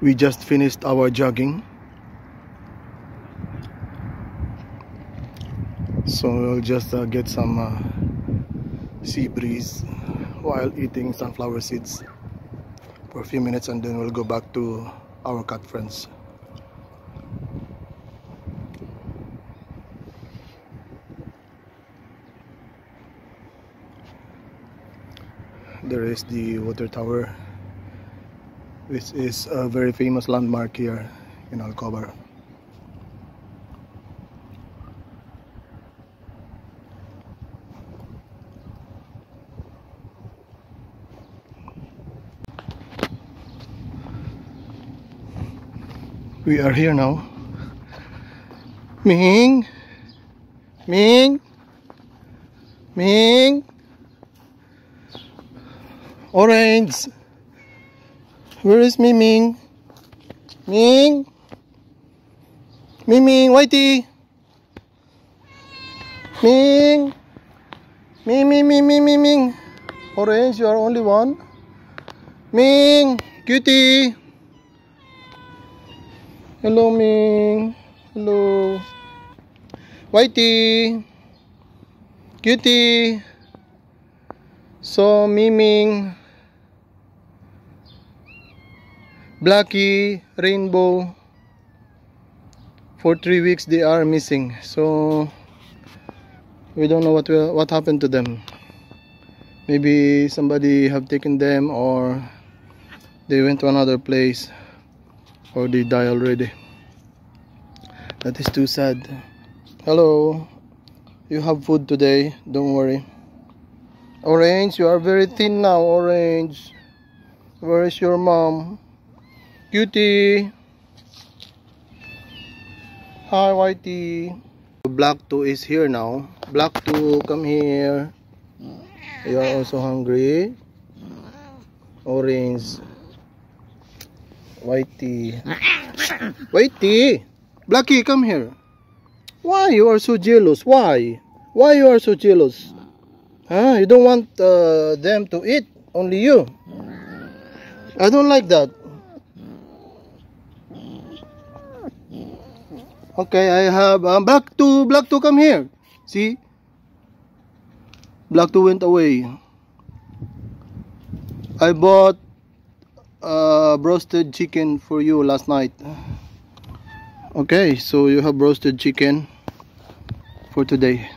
We just finished our jogging, so we'll just get some sea breeze while eating sunflower seeds for a few minutes, and then we'll go back to our cat friends. There is the water tower, which is a very famous landmark here in Alcobar. We are here now. Ming! Ming! Ming! Orange! Where is Ming? Ming! Ming! Whitey! Ming! Ming! Orange, you are only one? Ming! Cutie! Hello, Ming! Hello! Whitey! Cutie! So, Ming, Blackie, Rainbow, for 3 weeks they are missing, so we don't know what happened to them. Maybe somebody have taken them, or they went to another place, or they die already. That is too sad. Hello, you have food today, don't worry. Orange, you are very thin now, Orange. Where is your mom? Cutie. Hi, Whitey. Black 2 is here now. Black 2, come here. You are also hungry. Orange. Whitey. Whitey. Blackie, come here. Why you are so jealous? Why? Why you are so jealous? Huh? You don't want them to eat, only you. I don't like that. Okay, I have Black 2, come here. See? Black 2 went away. I bought roasted chicken for you last night. Okay, so you have roasted chicken for today.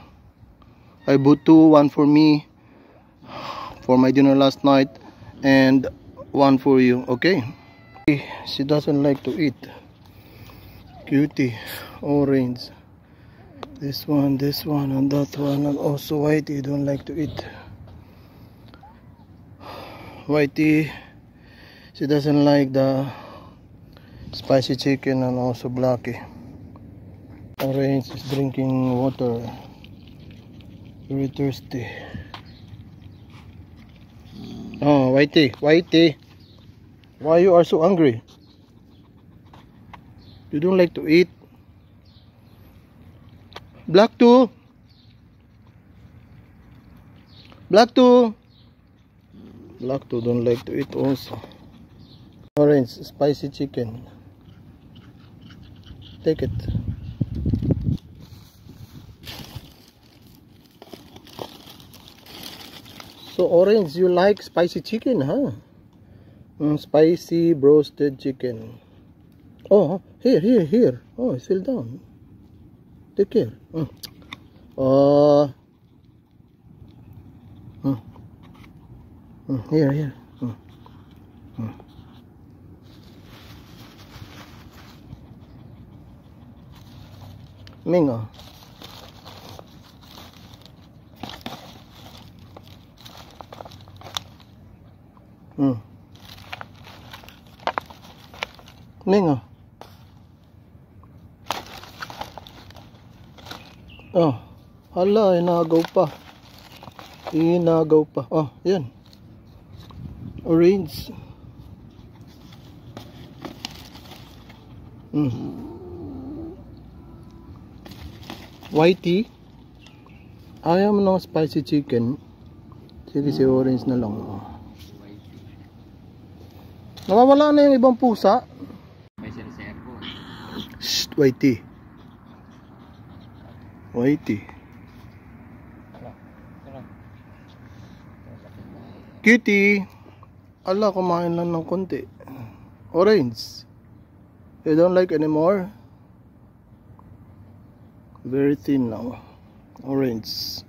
I bought 2, one for me for my dinner last night, and one for you, okay? She doesn't like to eat. Cutie, Orange. This one, and that one, and also Whitey don't like to eat. Whitey, she doesn't like the spicy chicken, and also Blackie. Orange is drinking water. Very thirsty. Oh, Whitey, why you are so hungry? You don't like to eat? Black 2, don't like to eat also. Orange, spicy chicken. Take it. So Orange, you like spicy chicken, huh? Spicy roasted chicken. Oh, here. Oh, it fell down. Take care. Here. Mingo. Mingo. Oh, hala, inagaw pa. Oh, yan. Orange. Whitey, ayaw mo ng spicy chicken. Sige, si Orange na lang. Nawawala na yung ibang pusa. Whitey. Whitey. Cutie. Ala, kumain lang ng konti. Orange. You don't like anymore? Very thin now. Orange.